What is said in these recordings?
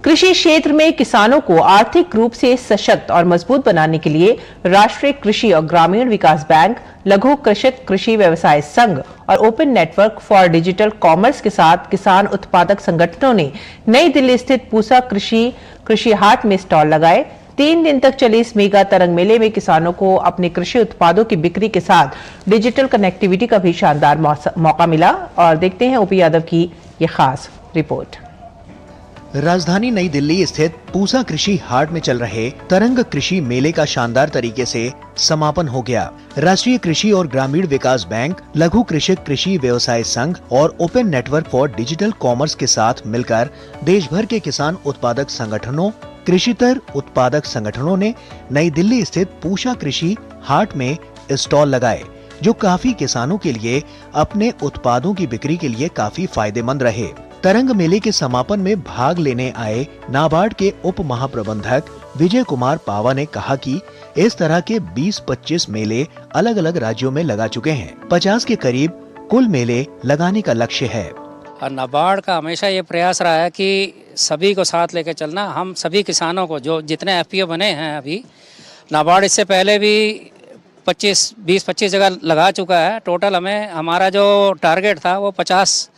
कृषि क्षेत्र में किसानों को आर्थिक रूप से सशक्त और मजबूत बनाने के लिए राष्ट्रीय कृषि और ग्रामीण विकास बैंक, लघु कृषक कृषि व्यवसाय संघ और open network for digital commerce के साथ किसान उत्पादक संगठनों ने नई दिल्ली स्थित पूसा कृषि हाट में स्टॉल लगाए। 3 दिन तक चले इस मेगा तरंग मेले में किसानों को अपने कृषि उत्पादों की बिक्री के साथ डिजिटल कनेक्टिविटी का भी शानदार मौका मिला। और देखते हैं ओपी यादव की ये खास रिपोर्ट। राजधानी नई दिल्ली स्थित पूसा कृषि हाट में चल रहे तरंग कृषि मेले का शानदार तरीके से समापन हो गया। राष्ट्रीय कृषि और ग्रामीण विकास बैंक, लघु कृषक कृषि व्यवसाय संघ और open network for digital commerce के साथ मिलकर देश भर के किसान उत्पादक संगठनों, कृषितर उत्पादक संगठनों ने नई दिल्ली स्थित पूसा कृषि हाट में स्टॉल लगाए, जो काफी किसानों के लिए अपने उत्पादों की बिक्री के लिए काफी फायदेमंद रहे। तरंग मेले के समापन में भाग लेने आए नाबार्ड के उप महाप्रबंधक विजय कुमार पावा ने कहा कि इस तरह के 20-25 मेले अलग अलग राज्यों में लगा चुके हैं। 50 के करीब कुल मेले लगाने का लक्ष्य है। और नाबार्ड का हमेशा ये प्रयास रहा है कि सभी को साथ लेकर चलना। हम सभी किसानों को, जो जितने एफपीओ बने हैं अभी, नाबार्ड इससे पहले भी 20-25 जगह लगा चुका है। टोटल हमारा जो टारगेट था वो 50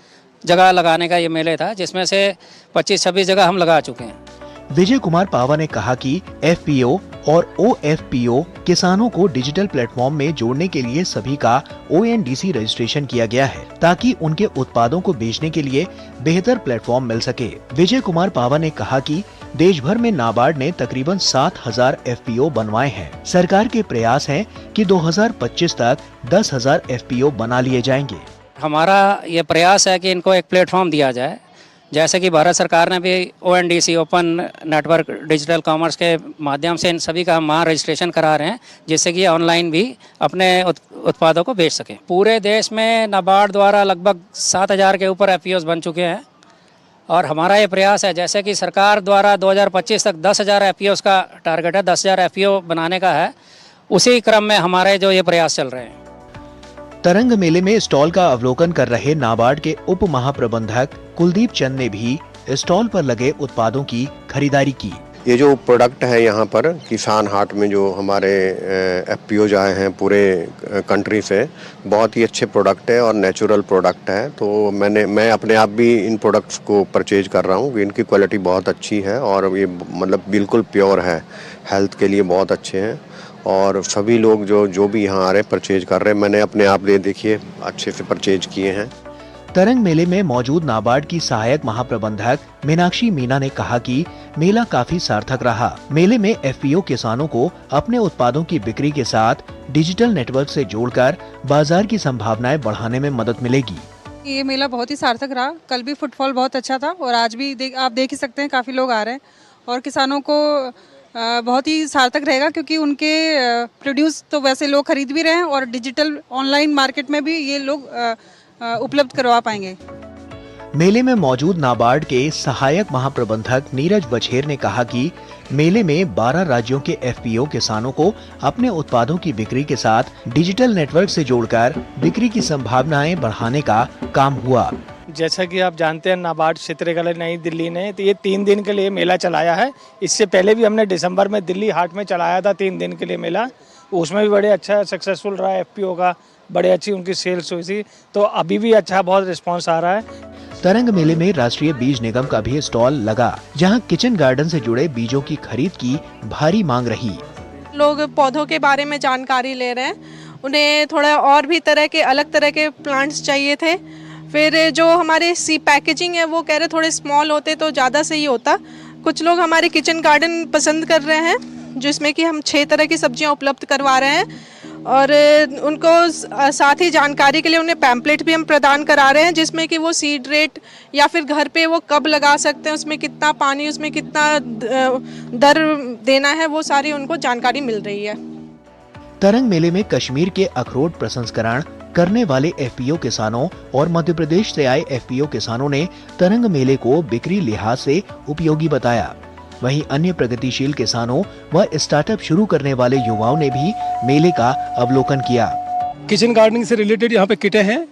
जगह लगाने का ये मेले था, जिसमें से 25-26 जगह हम लगा चुके हैं। विजय कुमार पावा ने कहा कि एफपीओ और ओएफपीओ किसानों को डिजिटल प्लेटफॉर्म में जोड़ने के लिए सभी का ओएनडीसी रजिस्ट्रेशन किया गया है, ताकि उनके उत्पादों को बेचने के लिए बेहतर प्लेटफॉर्म मिल सके। विजय कुमार पावा ने कहा कि देश भर में नाबार्ड ने तकरीबन 7,000 एफपीओ बनवाए हैं। सरकार के प्रयास हैं कि 2025 तक 10,000 एफपीओ बना लिए जाएंगे। हमारा ये प्रयास है कि इनको एक प्लेटफॉर्म दिया जाए, जैसे कि भारत सरकार ने भी ONDC open network digital commerce के माध्यम से इन सभी का हम वहाँ रजिस्ट्रेशन करा रहे हैं, जिससे कि ऑनलाइन भी अपने उत्पादों को बेच सकें। पूरे देश में नाबार्ड द्वारा लगभग 7,000 के ऊपर एफपीओज बन चुके हैं और हमारा ये प्रयास है, जैसे कि सरकार द्वारा 2025 तक 10,000 एफपीओज का टारगेट है, 10,000 एफपीओ बनाने का है। उसी क्रम में हमारे जो ये प्रयास चल रहे हैं। तरंग मेले में स्टॉल का अवलोकन कर रहे नाबार्ड के उप महाप्रबंधक कुलदीप चंद ने भी स्टॉल पर लगे उत्पादों की खरीदारी की। ये जो प्रोडक्ट है यहाँ पर किसान हाट में, जो हमारे एफपीओ आए हैं पूरे कंट्री से, बहुत ही अच्छे प्रोडक्ट है और नेचुरल प्रोडक्ट है। तो मैं अपने आप भी इन प्रोडक्ट्स को परचेज कर रहा हूँ। इनकी क्वालिटी बहुत अच्छी है और ये मतलब बिल्कुल प्योर है, हेल्थ के लिए बहुत अच्छे हैं और सभी लोग जो भी यहाँ आ रहे परचेज कर रहे हैं। मैंने अपने आप देखिए अच्छे से परचेज किए हैं। तरंग मेले में मौजूद नाबार्ड की सहायक महाप्रबंधक मीनाक्षी मीना ने कहा कि मेला काफी सार्थक रहा। मेले में एफपीओ किसानों को अपने उत्पादों की बिक्री के साथ डिजिटल नेटवर्क से जोड़कर बाजार की संभावनाएं बढ़ाने में मदद मिलेगी। ये मेला बहुत ही सार्थक रहा। कल भी फुटफॉल बहुत अच्छा था और आज भी आप देख ही सकते हैं, काफी लोग आ रहे हैं और किसानों को बहुत ही सार्थक रहेगा, क्योंकि उनके प्रोड्यूस तो वैसे लोग खरीद भी रहे हैं और डिजिटल ऑनलाइन मार्केट में भी ये लोग उपलब्ध करवा पाएंगे। मेले में मौजूद नाबार्ड के सहायक महाप्रबंधक नीरज बछेर ने कहा कि मेले में 12 राज्यों के एफपीओ किसानों को अपने उत्पादों की बिक्री के साथ डिजिटल नेटवर्क से जोड़कर बिक्री की संभावनाएं बढ़ाने का काम हुआ। जैसा कि आप जानते हैं, नाबार्ड क्षेत्रीय नई दिल्ली ने तो ये 3 दिन के लिए मेला चलाया है। इससे पहले भी हमने दिसंबर में दिल्ली हाट में चलाया था 3 दिन के लिए मेला। उसमें भी बड़े अच्छा सक्सेसफुल रहा एफपीओ का, बड़े अच्छी उनकी सेल्स हुई थी। तो अभी भी अच्छा बहुत रिस्पांस आ रहा है। तरंग मेले में राष्ट्रीय बीज निगम का भी स्टॉल लगा, जहां किचन गार्डन से जुड़े बीजों की खरीद की भारी मांग रही। लोग पौधों के बारे में जानकारी ले रहे हैं, उन्हें थोड़ा और भी तरह के अलग तरह के प्लांट्स चाहिए थे। फिर जो हमारे सी पैकेजिंग है वो कह रहे थोड़े स्मॉल होते तो ज़्यादा सही होता। कुछ लोग हमारे किचन गार्डन पसंद कर रहे हैं, जिसमें कि हम 6 तरह की सब्जियां उपलब्ध करवा रहे हैं और उनको साथ ही जानकारी के लिए उन्हें पैम्पलेट भी हम प्रदान करा रहे हैं, जिसमें कि वो सीड रेट या फिर घर पे वो कब लगा सकते हैं, उसमें कितना पानी, उसमें कितना दर देना है, वो सारी उनको जानकारी मिल रही है। तरंग मेले में कश्मीर के अखरोट प्रसंस्करण करने वाले एफपीओ किसानों और मध्य प्रदेश से आए एफपीओ किसानों ने तरंग मेले को बिक्री लिहाज से उपयोगी बताया। वहीं अन्य प्रगतिशील किसानों व स्टार्टअप शुरू करने वाले युवाओं ने भी मेले का अवलोकन किया। किचन गार्डनिंग से रिलेटेड यहाँ पे किटें हैं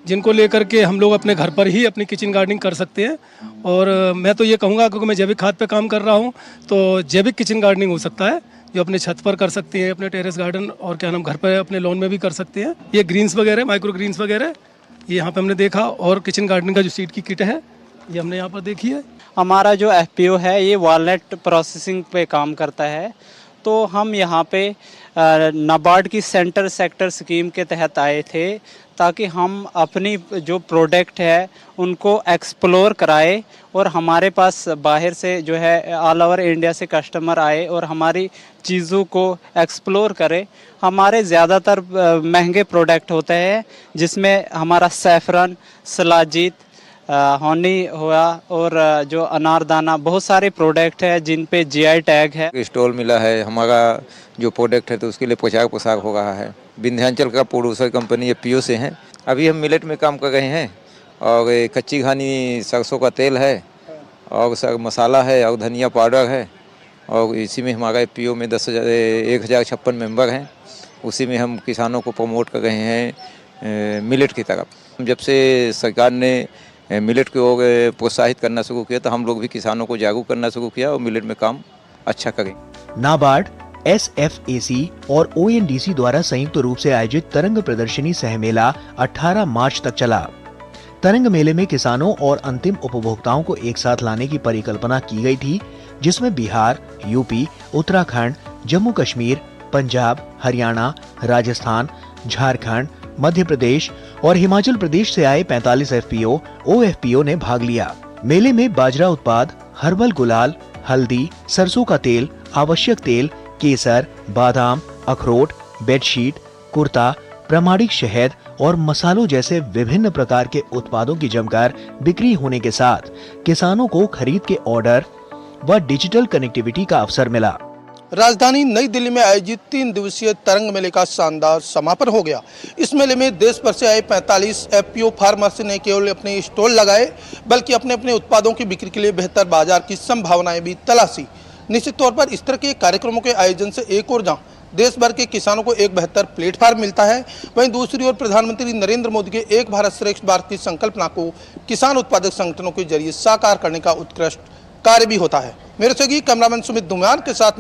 जिनको लेकर के हम लोग अपने घर पर ही अपनी किचन गार्डनिंग कर सकते हैं। और मैं तो ये कहूँगा, क्योंकि मैं जैविक खाद पे काम कर रहा हूँ, तो जैविक किचन गार्डनिंग हो सकता है, जो अपने छत पर कर सकते हैं, अपने टेरेस गार्डन और क्या नाम घर पर अपने लॉन में भी कर सकते हैं। ये ग्रीन्स वगैरह, माइक्रो ग्रीन्स वगैरह, ये यहाँ पे हमने देखा। और किचन गार्डनिंग का जो सीड की किट है, ये हमने यहाँ पर देखी है। हमारा जो FPO है ये वॉलनट प्रोसेसिंग पे काम करता है। तो हम यहाँ पे नाबार्ड की सेंटर सेक्टर स्कीम के तहत आए थे, ताकि हम अपनी जो प्रोडक्ट है उनको एक्सप्लोर कराए और हमारे पास बाहर से जो है ऑल ओवर इंडिया से कस्टमर आए और हमारी चीज़ों को एक्सप्लोर करे। हमारे ज़्यादातर महंगे प्रोडक्ट होते हैं, जिसमें हमारा सैफरन, सलाजीत, हनी हुआ और जो अनारदाना, बहुत सारे प्रोडक्ट है जिन पे GI टैग है। स्टॉल मिला है, हमारा जो प्रोडक्ट है तो उसके लिए पोशाक हो रहा है। विंध्याचल का प्रोड्यूसर कंपनी FPO से है। अभी हम मिलेट में काम कर रहे हैं और कच्ची घानी सरसों का तेल है और मसाला है और धनिया पाउडर है। और इसी में हमारा FPO में 1056 मेंबर हैं। उसी में हम किसानों को प्रमोट कर रहे हैं मिलेट की तरफ। जब से सरकार ने मिलेट को प्रोत्साहित करना शुरू किया, तो हम लोग भी किसानों को जागरूक करना शुरू किया और मिलेट में काम अच्छा करें। नाबार्ड, SFAC और ONDC द्वारा संयुक्त रूप से आयोजित तरंग प्रदर्शनी सह मेला 18 मार्च तक चला। तरंग मेले में किसानों और अंतिम उपभोक्ताओं को एक साथ लाने की परिकल्पना की गई थी, जिसमें बिहार, UP, उत्तराखंड, जम्मू कश्मीर, पंजाब, हरियाणा, राजस्थान, झारखंड, मध्य प्रदेश और हिमाचल प्रदेश से आए 45 FPO, OFPO ने भाग लिया। मेले में बाजरा उत्पाद, हर्बल गुलाल, हल्दी, सरसों का तेल, आवश्यक तेल, केसर, बादाम, अखरोट, बेडशीट, कुर्ता, प्रामाणिक शहद और मसालों जैसे विभिन्न प्रकार के उत्पादों की जमकर बिक्री होने के साथ किसानों को खरीद के ऑर्डर व डिजिटल कनेक्टिविटी का अवसर मिला। राजधानी नई दिल्ली में आयोजित 3 दिवसीय तरंग मेले का शानदार समापन हो गया। इस मेले में देश भर से आए 45 FPO फार्मर्स ने केवल अपने स्टॉल लगाए, बल्कि अपने अपने उत्पादों की बिक्री के लिए बेहतर बाजार की संभावनाएं भी तलाशी। निश्चित तौर पर इस तरह के कार्यक्रमों के आयोजन से एक और जहां देश भर के किसानों को एक बेहतर प्लेटफॉर्म मिलता है, वहीं दूसरी ओर प्रधानमंत्री नरेंद्र मोदी के एक भारत श्रेष्ठ भारत की संकल्पना को किसान उत्पादक संगठनों के जरिए साकार करने का उत्कृष्ट कार्य भी होता है। मेरे सहयोगी कैमरामैन सुमित धुमान के साथ